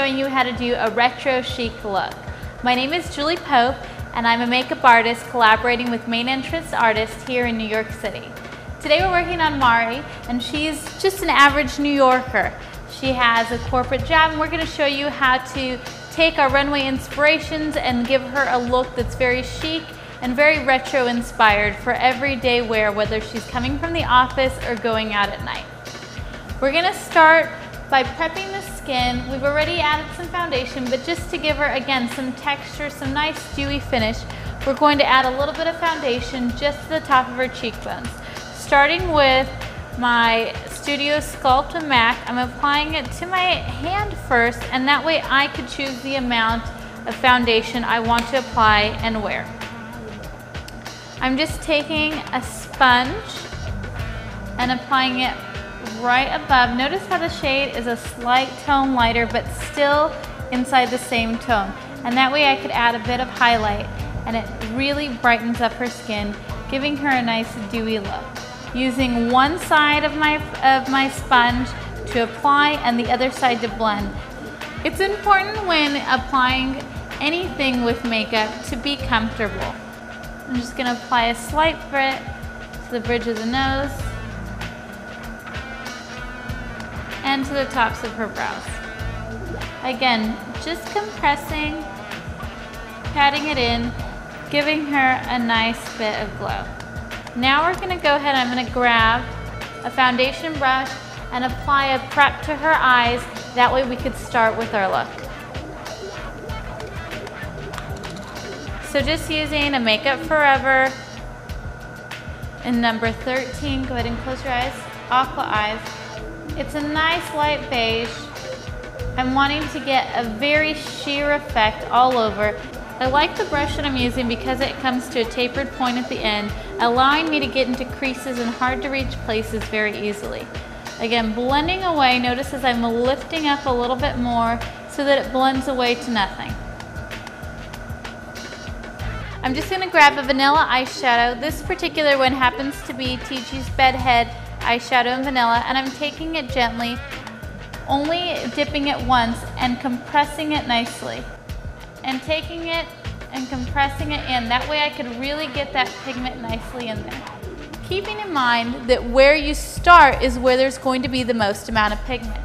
showing you how to do a retro chic look. My name is Julie Pope, and I'm a makeup artist collaborating with MAINENTRANCE Artists here in New York City. Today we're working on Mari, and she's just an average New Yorker. She has a corporate job, and we're going to show you how to take our runway inspirations and give her a look that's very chic and very retro inspired for everyday wear, whether she's coming from the office or going out at night. We're going to start by prepping the skin. We've already added some foundation, but just to give her, again, some texture, some nice dewy finish, we're going to add a little bit of foundation just to the top of her cheekbones. Starting with my Studio Sculpt and MAC, I'm applying it to my hand first, and that way I could choose the amount of foundation I want to apply and wear. I'm just taking a sponge and applying it right above. Notice how the shade is a slight tone lighter, but still inside the same tone. And that way I could add a bit of highlight, and it really brightens up her skin, giving her a nice dewy look. Using one side of my sponge to apply and the other side to blend. It's important when applying anything with makeup to be comfortable. I'm just going to apply a slight bit to the bridge of the nose and to the tops of her brows. Again, just compressing, patting it in, giving her a nice bit of glow. Now we're going to go ahead, I'm going to grab a foundation brush and apply a prep to her eyes. That way we could start with our look. So just using a Makeup Forever in number 13, go ahead and close your eyes, Aqua Eyes. It's a nice light beige. I'm wanting to get a very sheer effect all over. I like the brush that I'm using because it comes to a tapered point at the end, allowing me to get into creases and hard to reach places very easily. Again, blending away, notice as I'm lifting up a little bit more so that it blends away to nothing. I'm just going to grab a vanilla eyeshadow. This particular one happens to be TG's Bedhead eyeshadow in vanilla, and I'm taking it gently, only dipping it once and compressing it nicely. And taking it and compressing it in. That way I could really get that pigment nicely in there. Keeping in mind that where you start is where there's going to be the most amount of pigment.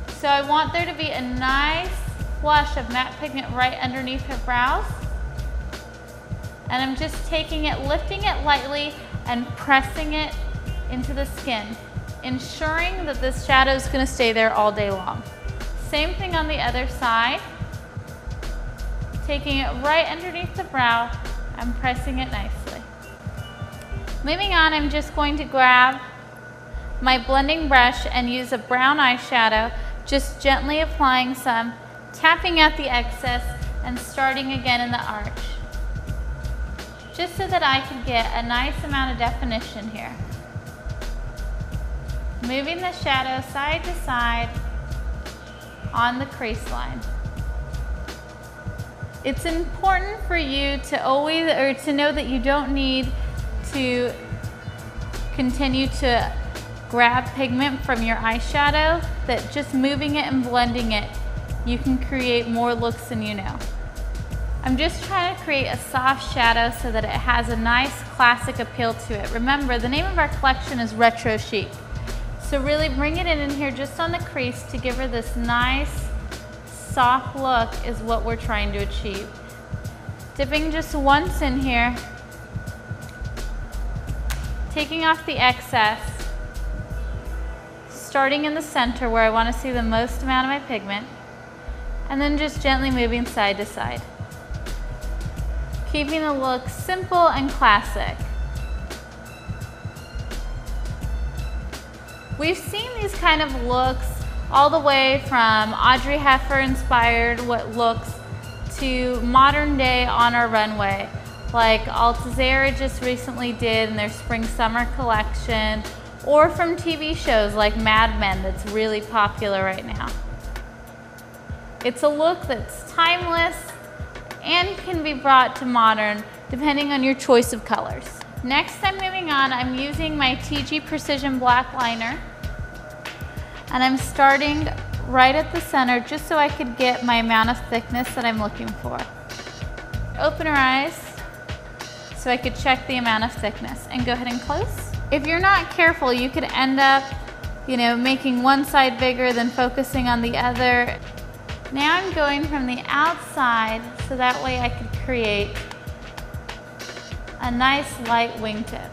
So I want there to be a nice flush of matte pigment right underneath her brows. And I'm just taking it, lifting it lightly and pressing it into the skin, ensuring that this shadow is going to stay there all day long. Same thing on the other side. Taking it right underneath the brow and pressing it nicely. Moving on, I'm just going to grab my blending brush and use a brown eyeshadow, just gently applying some, tapping out the excess, and starting again in the arch. Just so that I can get a nice amount of definition here. Moving the shadow side to side on the crease line. It's important for you to always, or to know that you don't need to continue to grab pigment from your eyeshadow, that just moving it and blending it, you can create more looks than you know. I'm just trying to create a soft shadow so that it has a nice classic appeal to it. Remember, the name of our collection is Retro Chic. So really bring it in here just on the crease to give her this nice, soft look is what we're trying to achieve. Dipping just once in here, taking off the excess, starting in the center where I want to see the most amount of my pigment, and then just gently moving side to side. Keeping the look simple and classic. We've seen these kind of looks all the way from Audrey Hepburn inspired what looks to modern day on our runway, like Altazera just recently did in their spring summer collection, or from TV shows like Mad Men that's really popular right now. It's a look that's timeless and can be brought to modern depending on your choice of colors. Next, I'm moving on. I'm using my TG Precision Black Liner, and I'm starting right at the center just so I could get my amount of thickness that I'm looking for. Open her eyes so I could check the amount of thickness and go ahead and close. If you're not careful, you could end up, making one side bigger than focusing on the other. Now I'm going from the outside so that way I could create a nice light wingtip.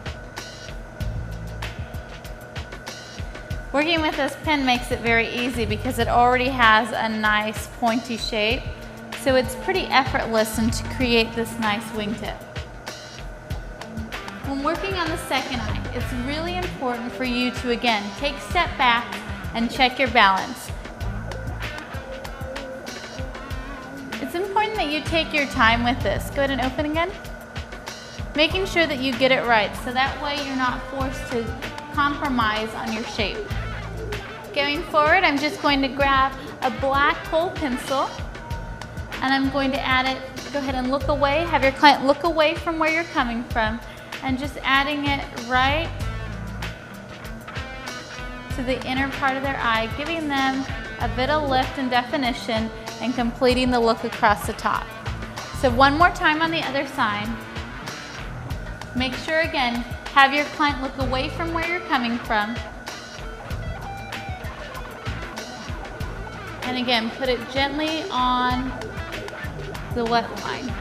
Working with this pen makes it very easy because it already has a nice pointy shape, so it's pretty effortless and to create this nice wingtip. When working on the second eye, it's really important for you to, again, take a step back and check your balance. It's important that you take your time with this. Go ahead and open again. Making sure that you get it right, so that way you're not forced to compromise on your shape. Going forward, I'm just going to grab a black kohl pencil and I'm going to add it. Go ahead and look away, have your client look away from where you're coming from, and just adding it right to the inner part of their eye, giving them a bit of lift and definition and completing the look across the top. So one more time on the other side. Make sure, again, have your client look away from where you're coming from. And again, put it gently on the wet line.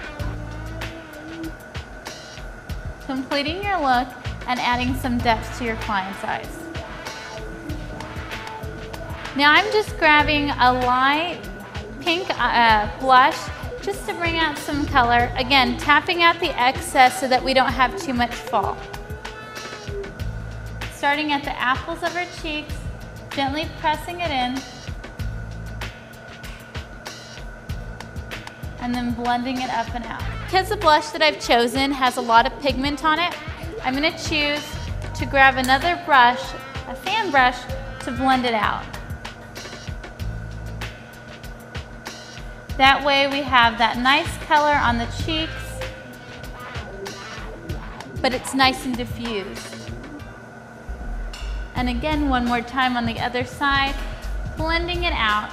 Completing your look and adding some depth to your client's eyes. Now I'm just grabbing a light pink blush just to bring out some color. Again, tapping out the excess so that we don't have too much fall. Starting at the apples of our cheeks, gently pressing it in, and then blending it up and out. Because the blush that I've chosen has a lot of pigment on it, I'm going to choose to grab another brush, a fan brush, to blend it out. That way we have that nice color on the cheeks, but it's nice and diffused. And again, one more time on the other side, blending it out.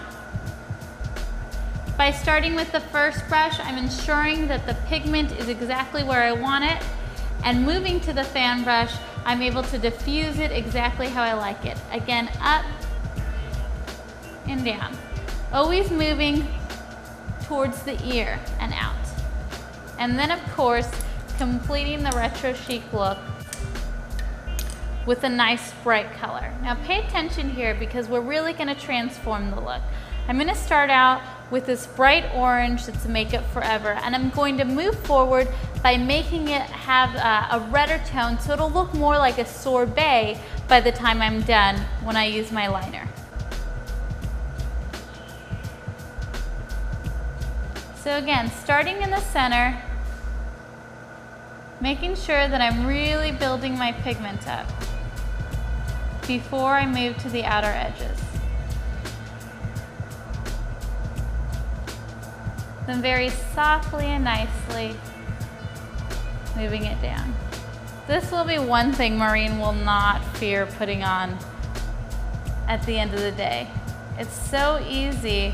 By starting with the first brush, I'm ensuring that the pigment is exactly where I want it, and moving to the fan brush, I'm able to diffuse it exactly how I like it. Again, up and down. Always moving towards the ear and out. And then of course, completing the retro chic look with a nice bright color. Now pay attention here because we're really gonna transform the look. I'm gonna start out with this bright orange that's Makeup Forever, and I'm going to move forward by making it have a redder tone so it'll look more like a sorbet by the time I'm done when I use my liner. So again, starting in the center, making sure that I'm really building my pigment up before I move to the outer edges. Then very softly and nicely moving it down. This will be one thing Maureen will not fear putting on at the end of the day. It's so easy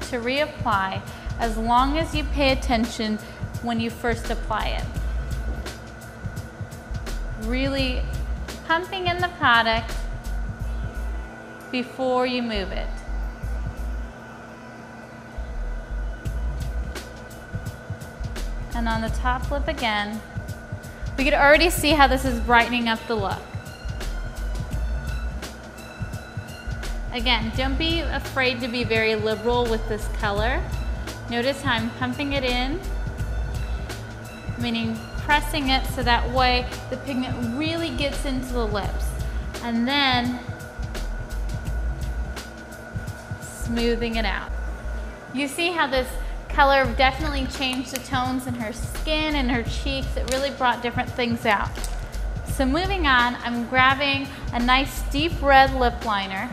to reapply as long as you pay attention when you first apply it. Really pumping in the product before you move it. And on the top lip again, we could already see how this is brightening up the look. Again, don't be afraid to be very liberal with this color. Notice how I'm pumping it in, meaning pressing it so that way the pigment really gets into the lips. And then smoothing it out. You see how this color definitely changed the tones in her skin and her cheeks. It really brought different things out. So moving on, I'm grabbing a nice deep red lip liner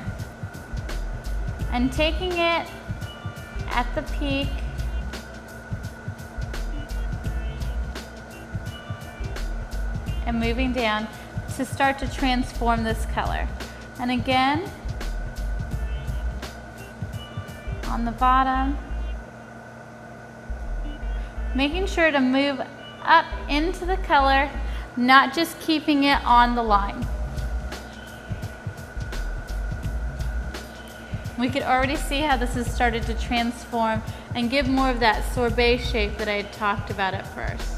and taking it at the peak and moving down to start to transform this color. And again, on the bottom. Making sure to move up into the color, not just keeping it on the line. We could already see how this has started to transform and give more of that sorbet shape that I had talked about at first.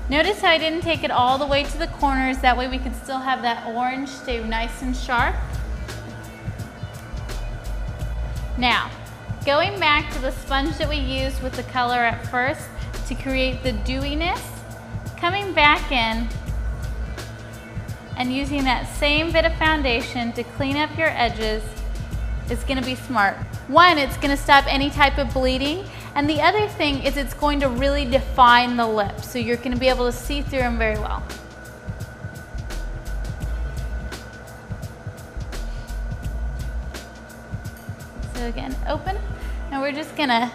Notice how I didn't take it all the way to the corners, that way we could still have that orange stay nice and sharp. Now, going back to the sponge that we used with the color at first to create the dewiness, coming back in and using that same bit of foundation to clean up your edges is gonna be smart. One, it's gonna stop any type of bleeding, and the other thing is it's going to really define the lips, so you're gonna be able to see through them very well. So again, open, and we're just gonna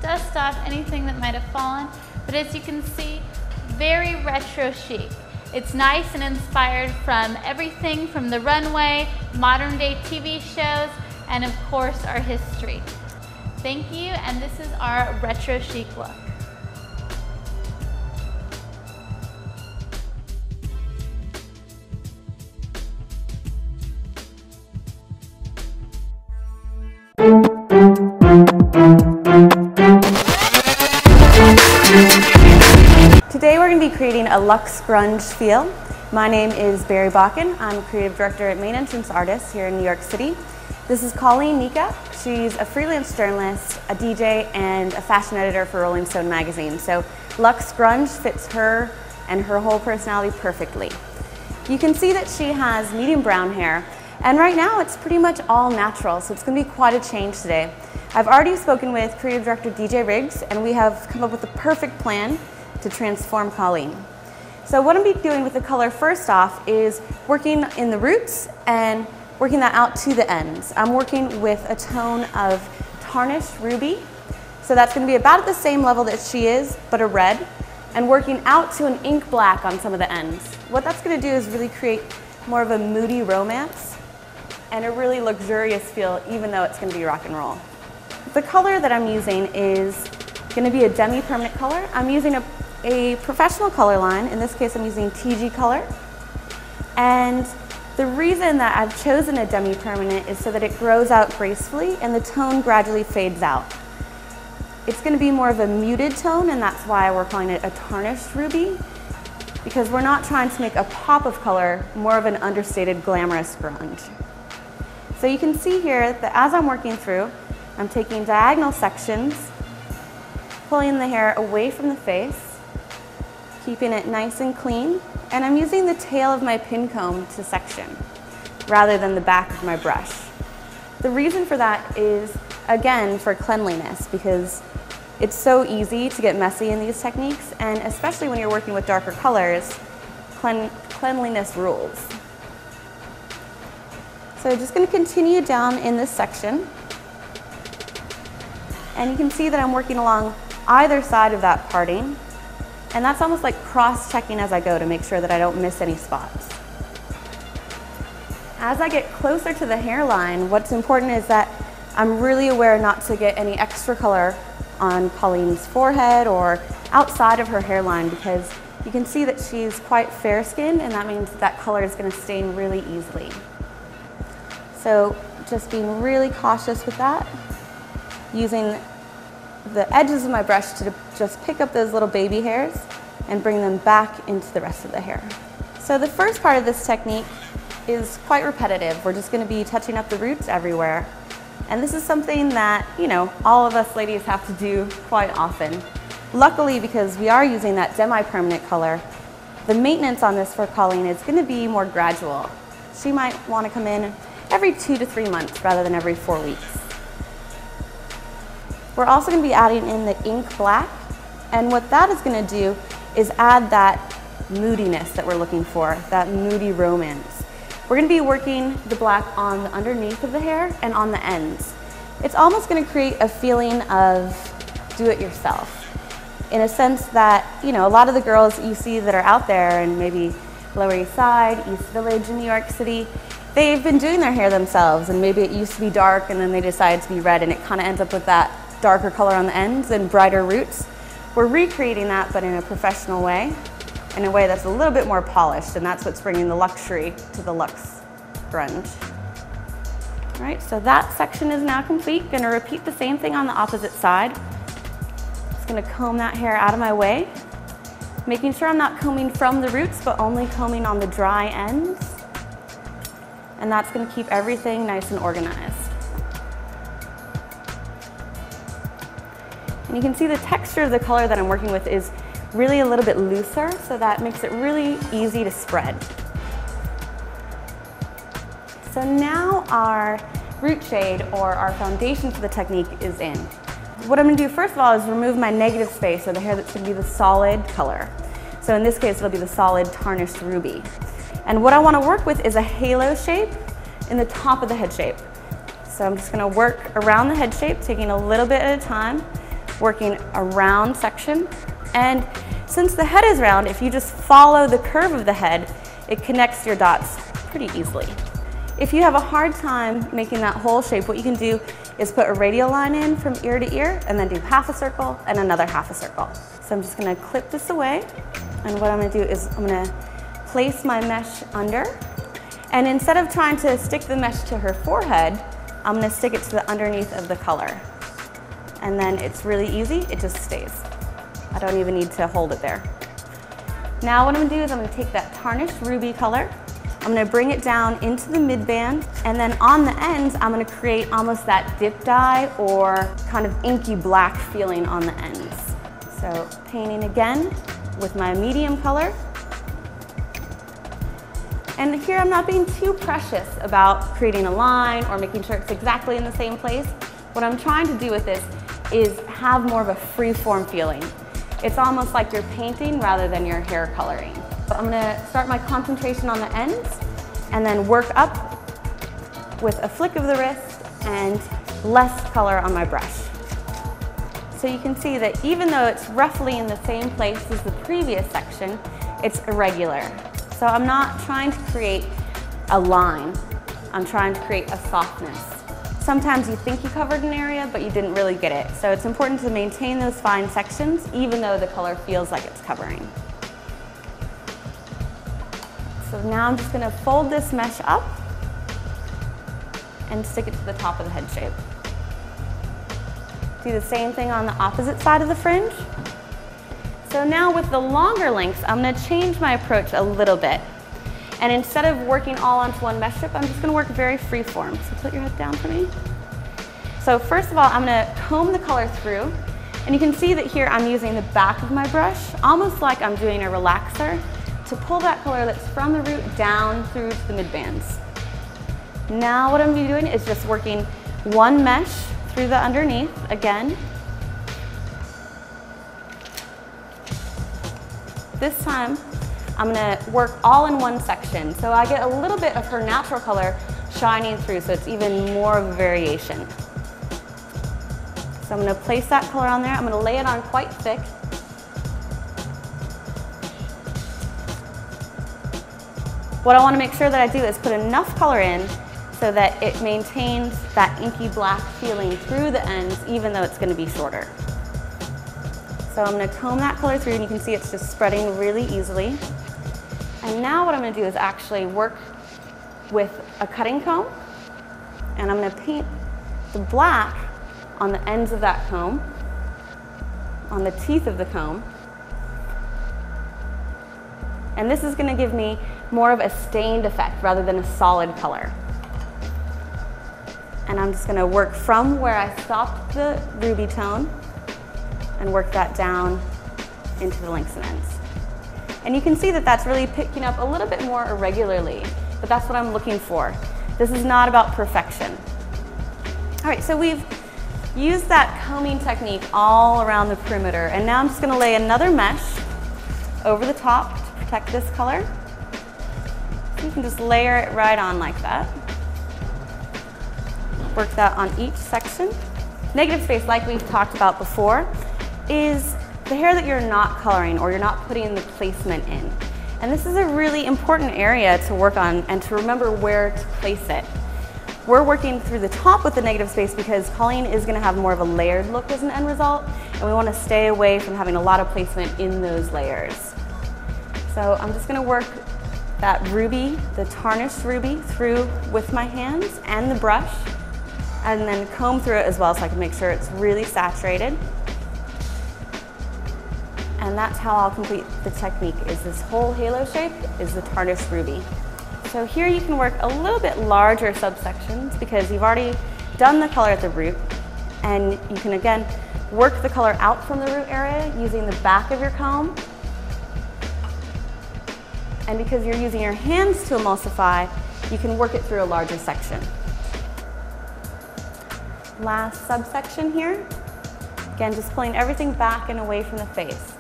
dust off anything that might have fallen, but as you can see, very retro chic. It's nice and inspired from everything from the runway, modern day TV shows, and of course our history. Thank you, and this is our retro chic look. Today we're going to be creating a Luxe grunge feel. My name is Bachen. I'm a creative director at MAINENTRANCE Artists here in New York City. This is Colleen Nika. She's a freelance journalist, a DJ, and a fashion editor for Rolling Stone magazine. So Luxe grunge fits her and her whole personality perfectly. You can see that she has medium brown hair, and right now it's pretty much all natural, so it's going to be quite a change today. I've already spoken with creative director DJ Riggs, and we have come up with the perfect plan to transform Colleen. So what I'm going to be doing with the color first off is working in the roots and working that out to the ends. I'm working with a tone of tarnished ruby, so that's going to be about at the same level that she is, but a red, and working out to an ink black on some of the ends. What that's going to do is really create more of a moody romance and a really luxurious feel, even though it's going to be rock and roll. The color that I'm using is going to be a demi-permanent color. I'm using a professional color line. In this case, I'm using TG color. And the reason that I've chosen a demi-permanent is so that it grows out gracefully and the tone gradually fades out. It's going to be more of a muted tone, and that's why we're calling it a tarnished ruby, because we're not trying to make a pop of color, more of an understated glamorous grunge. So you can see here that as I'm working through, I'm taking diagonal sections, pulling the hair away from the face, keeping it nice and clean, and I'm using the tail of my pin comb to section rather than the back of my brush. The reason for that is, again, for cleanliness, because it's so easy to get messy in these techniques, and especially when you're working with darker colors, cleanliness rules. So just going to continue down in this section, and you can see that I'm working along either side of that parting. And that's almost like cross-checking as I go to make sure that I don't miss any spots. As I get closer to the hairline, what's important is that I'm really aware not to get any extra color on Colleen's forehead or outside of her hairline, because you can see that she's quite fair-skinned, and that means that color is going to stain really easily. So just being really cautious with that, using the edges of my brush to just pick up those little baby hairs and bring them back into the rest of the hair. So the first part of this technique is quite repetitive. We're just going to be touching up the roots everywhere. And this is something that, you know, all of us ladies have to do quite often. Luckily, because we are using that demi-permanent color, the maintenance on this for Colleen is going to be more gradual. She might want to come in every 2 to 3 months rather than every 4 weeks. We're also going to be adding in the ink black, and what that is going to do is add that moodiness that we're looking for, that moody romance. We're going to be working the black on the underneath of the hair and on the ends. It's almost going to create a feeling of do-it-yourself. in a sense that, you know, a lot of the girls you see that are out there and maybe Lower East Side, East Village in New York City, they've been doing their hair themselves, and maybe it used to be dark and then they decided to be red, and it kind of ends up with that darker color on the ends and brighter roots. We're recreating that, but in a professional way, in a way that's a little bit more polished, and that's what's bringing the luxury to the Luxe grunge. All right, so that section is now complete. Gonna repeat the same thing on the opposite side. Just gonna comb that hair out of my way, making sure I'm not combing from the roots, but only combing on the dry ends. And that's gonna keep everything nice and organized. And you can see the texture of the color that I'm working with is really a little bit looser, so that makes it really easy to spread. So now our root shade, or our foundation for the technique, is in. What I'm gonna do first of all is remove my negative space, or the hair that's gonna be the solid color. So in this case, it'll be the solid tarnished ruby. And what I wanna work with is a halo shape in the top of the head shape. So I'm just gonna work around the head shape, taking a little bit at a time, working a round section. And since the head is round, if you just follow the curve of the head, it connects your dots pretty easily. If you have a hard time making that whole shape, what you can do is put a radial line in from ear to ear, and then do half a circle and another half a circle. So I'm just gonna clip this away, and what I'm gonna do is I'm gonna place my mesh under, and instead of trying to stick the mesh to her forehead, I'm gonna stick it to the underneath of the color. And then it's really easy, it just stays. I don't even need to hold it there. Now what I'm gonna do is I'm gonna take that tarnished ruby color, I'm gonna bring it down into the mid-band, and then on the ends, I'm gonna create almost that dip dye or kind of inky black feeling on the ends. So painting again with my medium color. And here I'm not being too precious about creating a line or making sure it's exactly in the same place. What I'm trying to do with this is have more of a free-form feeling. It's almost like you're painting rather than your hair coloring. So I'm gonna start my concentration on the ends and then work up with a flick of the wrist and less color on my brush. So you can see that even though it's roughly in the same place as the previous section, it's irregular. So I'm not trying to create a line, I'm trying to create a softness. Sometimes you think you covered an area, but you didn't really get it. So it's important to maintain those fine sections, even though the color feels like it's covering. So now I'm just gonna fold this mesh up and stick it to the top of the head shape. Do the same thing on the opposite side of the fringe. So now with the longer lengths, I'm gonna change my approach a little bit. And instead of working all onto one mesh strip, I'm just gonna work very freeform. So put your head down for me. So first of all, I'm gonna comb the color through. And you can see that here I'm using the back of my brush, almost like I'm doing a relaxer, to pull that color that's from the root down through to the mid-bands. Now what I'm gonna be doing is just working one mesh through the underneath again. This time, I'm gonna work all in one section. So I get a little bit of her natural color shining through, so it's even more of a variation. So I'm gonna place that color on there. I'm gonna lay it on quite thick. What I wanna make sure that I do is put enough color in so that it maintains that inky black feeling through the ends, even though it's gonna be shorter. So I'm gonna comb that color through, and you can see it's just spreading really easily. And now what I'm gonna do is actually work with a cutting comb, and I'm gonna paint the black on the ends of that comb, on the teeth of the comb. And this is gonna give me more of a stained effect rather than a solid color. And I'm just gonna work from where I stopped the ruby tone and work that down into the lengths and ends. And you can see that that's really picking up a little bit more irregularly, but that's what I'm looking for. This is not about perfection. All right, so we've used that combing technique all around the perimeter, and now I'm just gonna lay another mesh over the top to protect this color. So you can just layer it right on like that. Work that on each section. Negative space, like we've talked about before, is the hair that you're not coloring or you're not putting the placement in. And this is a really important area to work on and to remember where to place it. We're working through the top with the negative space because Colleen is going to have more of a layered look as an end result, and we want to stay away from having a lot of placement in those layers. So I'm just going to work that ruby, the tarnished ruby, through with my hands and the brush, and then comb through it as well so I can make sure it's really saturated. And that's how I'll complete the technique, is this whole halo shape is the tarnished ruby. So here you can work a little bit larger subsections because you've already done the color at the root, and you can again work the color out from the root area using the back of your comb. And because you're using your hands to emulsify, you can work it through a larger section. Last subsection here. Again, just pulling everything back and away from the face.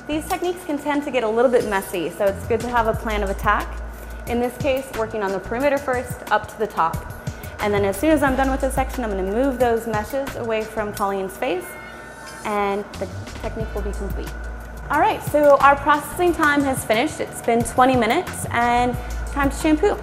These techniques can tend to get a little bit messy, so it's good to have a plan of attack. In this case, working on the perimeter first, up to the top. And then as soon as I'm done with this section, I'm going to move those meshes away from Colleen's face, and the technique will be complete. All right, so our processing time has finished. It's been 20 minutes, and time to shampoo.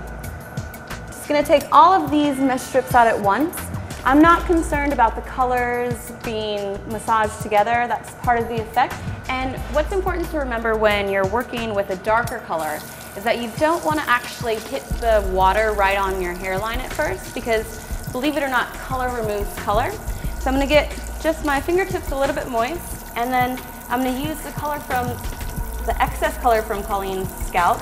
Just going to take all of these mesh strips out at once. I'm not concerned about the colors being massaged together. That's part of the effect. And what's important to remember when you're working with a darker color is that you don't want to actually hit the water right on your hairline at first, because believe it or not, color removes color. So I'm going to get just my fingertips a little bit moist, and then I'm going to use the color from the excess color from Colleen's scalp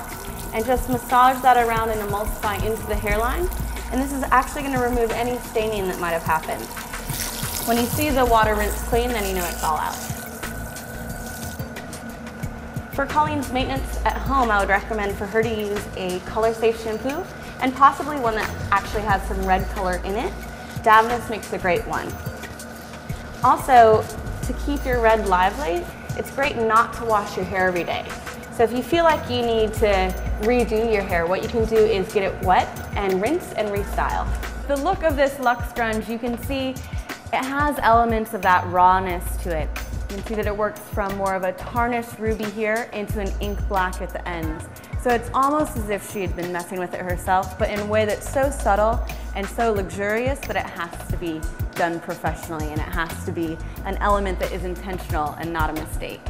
and just massage that around and emulsify into the hairline. And this is actually going to remove any staining that might have happened. When you see the water rinse clean, then you know it's all out. For Colleen's maintenance at home, I would recommend for her to use a color-safe shampoo, and possibly one that actually has some red color in it. Davines makes a great one. Also, to keep your red lively, it's great not to wash your hair every day. So if you feel like you need to redo your hair, what you can do is get it wet and rinse and restyle. The look of this Luxe Grunge, you can see it has elements of that rawness to it. You can see that it works from more of a tarnished ruby here into an ink black at the ends. So it's almost as if she had been messing with it herself, but in a way that's so subtle and so luxurious that it has to be done professionally, and it has to be an element that is intentional and not a mistake.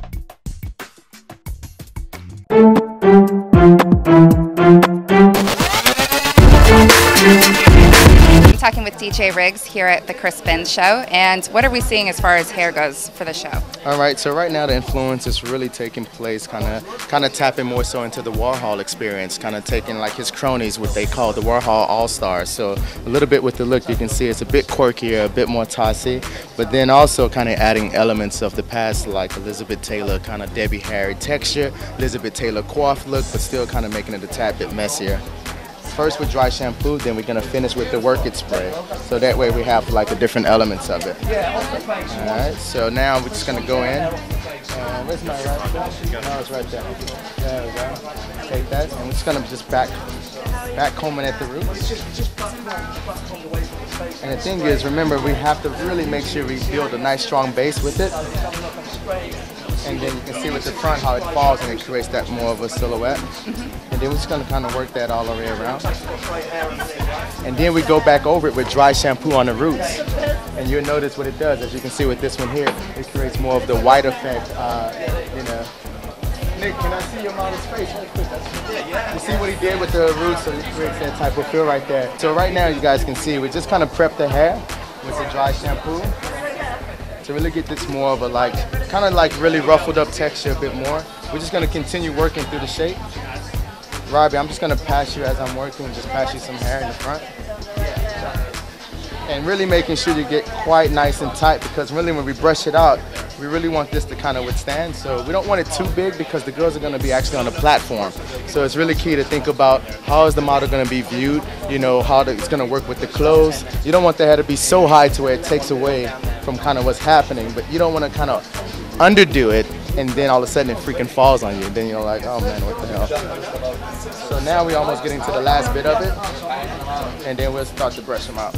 I'm talking with DJ Riggs here at the Benz show, and what are we seeing as far as hair goes for the show? All right, so right now the influence is really taking place, kind of tapping more so into the Warhol experience, kind of taking like his cronies, what they call the Warhol All-Stars. So a little bit with the look, you can see it's a bit quirkier, a bit more tossy, but then also kind of adding elements of the past, like Elizabeth Taylor, kind of Debbie Harry texture, Elizabeth Taylor coif look, but still kind of making it a tad bit messier. First with dry shampoo, then we're going to finish with the Work It spray. So that way we have like the different elements of it. Alright, so now we're just going to go in. Where's my right foot? No, it's right there. There we go. Take that, and we're just going to just back combing at the roots. And the thing is, remember, we have to really make sure we build a nice strong base with it. And then you can see with the front how it falls and it creates that more of a silhouette. And then we're just going to kind of work that all the way around. And then we go back over it with dry shampoo on the roots. And you'll notice what it does. As you can see with this one here, it creates more of the white effect. You know. Nick, can I see your model's face really quick? You see what he did with the roots, so it creates that type of feel right there. So right now you guys can see we just kind of prep the hair with the dry shampoo to really get this more of a kind of like really ruffled up texture a bit more. We're just going to continue working through the shape. Robbie, I'm just going to pass you as I'm working, just pass you some hair in the front. And really making sure you get quite nice and tight, because really when we brush it out, we really want this to kind of withstand. So we don't want it too big because the girls are going to be actually on the platform. So it's really key to think about how is the model going to be viewed, you know, how it's going to work with the clothes. You don't want the hair to be so high to where it takes away from kind of what's happening, but you don't want to kind of underdo it and then all of a sudden it freaking falls on you. Then you're like, oh man, what the hell? So now we're almost getting to the last bit of it, and then we'll start to brush them out.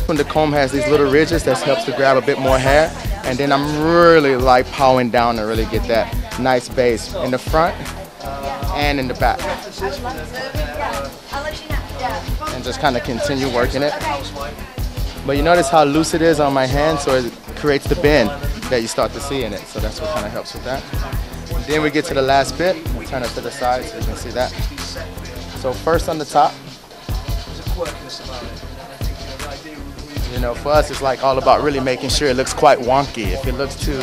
when the comb has these little ridges that helps to grab a bit more hair. And then I'm really like powering down to really get that nice base in the front and in the back. And just kind of continue working it. But you notice how loose it is on my hand, so it creates the bend that you start to see in it. So that's what kind of helps with that. And then we get to the last bit. We'll turn it to the side so you can see that. So first on the top. You know, for us, it's like all about really making sure it looks quite wonky. If it looks too,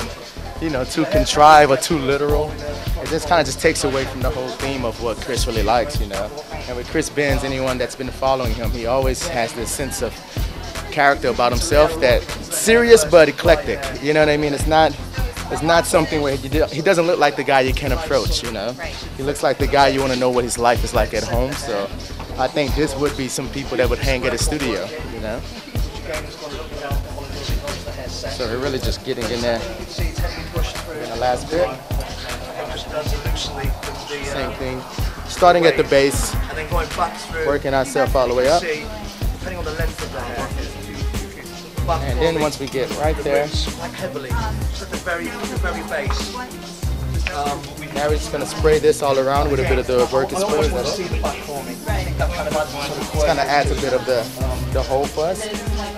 you know, too contrived or too literal, it just kind of just takes away from the whole theme of what Chris really likes, you know. And with Chris Benz, anyone that's been following him, he always has this sense of character about himself that's serious but eclectic. You know what I mean? It's not something where he doesn't look like the guy you can approach, you know. He looks like the guy you want to know what his life is like at home. So I think this would be some people that would hang at his studio, you know. So we're really just getting in there in the last bit. Same thing. Starting at the base, working ourselves all the way up. And then once we get right there, now we're just going to spray this all around with a bit of the working spray. It kind of adds a bit of the whole fuzz.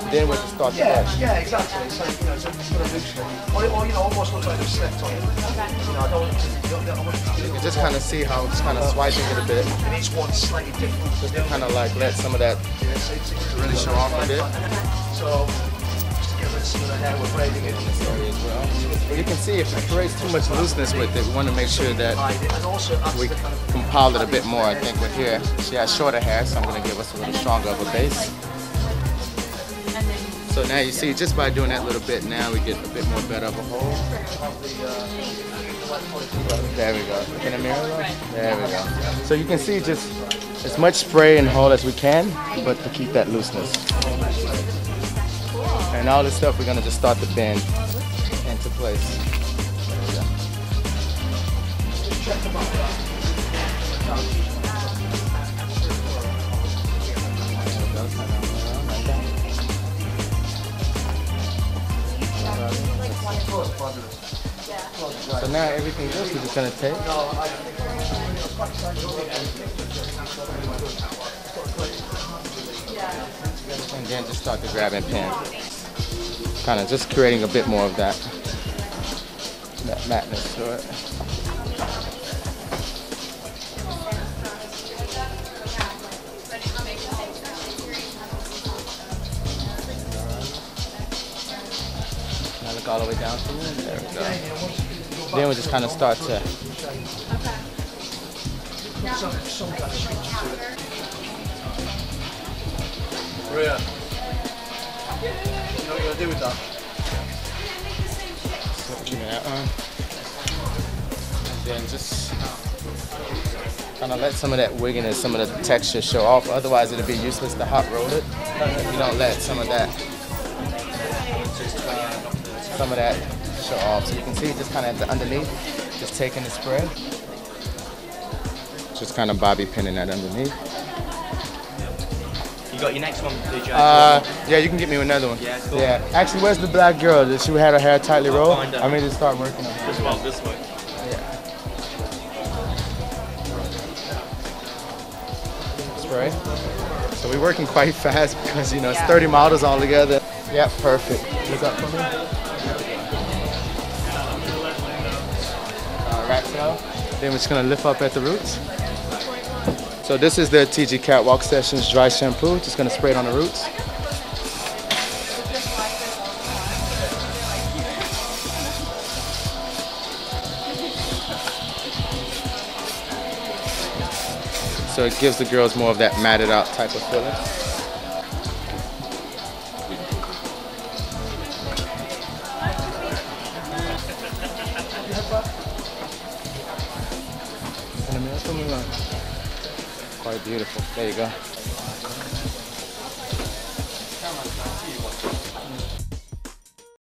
Then we'll just start the brush. Yeah, exactly. So, you know, so sort of loosely. Or you know, almost looks like they've slept on it. You know, I don't want You can just kind of see how it's kind of swiping it a bit. And each one's slightly different. Just to kind of like let some of that really show off a bit. So, just to get rid of some of the hair, we're braiding it in this area as well. But you can see if it creates too much looseness with it, we want to make sure that we compile it a bit more. I think with here, she has shorter hair, so I'm going to give us a little stronger of a base. So now you see, just by doing that little bit, now we get a bit more better of a hole. There we go. In the mirror though? There we go. So you can see just as much spray and hole as we can, but to keep that looseness. And all this stuff, we're gonna just start to bend into place. So now everything else we're just going to take and then just start to grab and pin. Kind of just creating a bit more of that matteness to it. All the way down to it. There we go. Then we just kind of start to. Maria, you know what you're going to do with that? So give me that one. And then just kind of let some of that wigginess, some of the texture show off. Otherwise, it'll be useless to hot roll it if you don't let some of that show off. So you can see just kind of at the underneath, just taking the spray, just kind of bobby pinning that underneath. You got your next one, DJ? Yeah, you can get me another one. Yeah, cool. Yeah. Actually, where's the black girl? Did she had her hair tightly rolled? I mean, to start working on her. This way. Yeah. Spray. So we're working quite fast because, you know, it's 30 models all together. Yeah, perfect. Look up for me. Rat tail. Then we're just gonna lift up at the roots. So this is the TG Catwalk Sessions dry shampoo. Just gonna spray it on the roots. So it gives the girls more of that matted out type of feeling. Quite beautiful. There you go.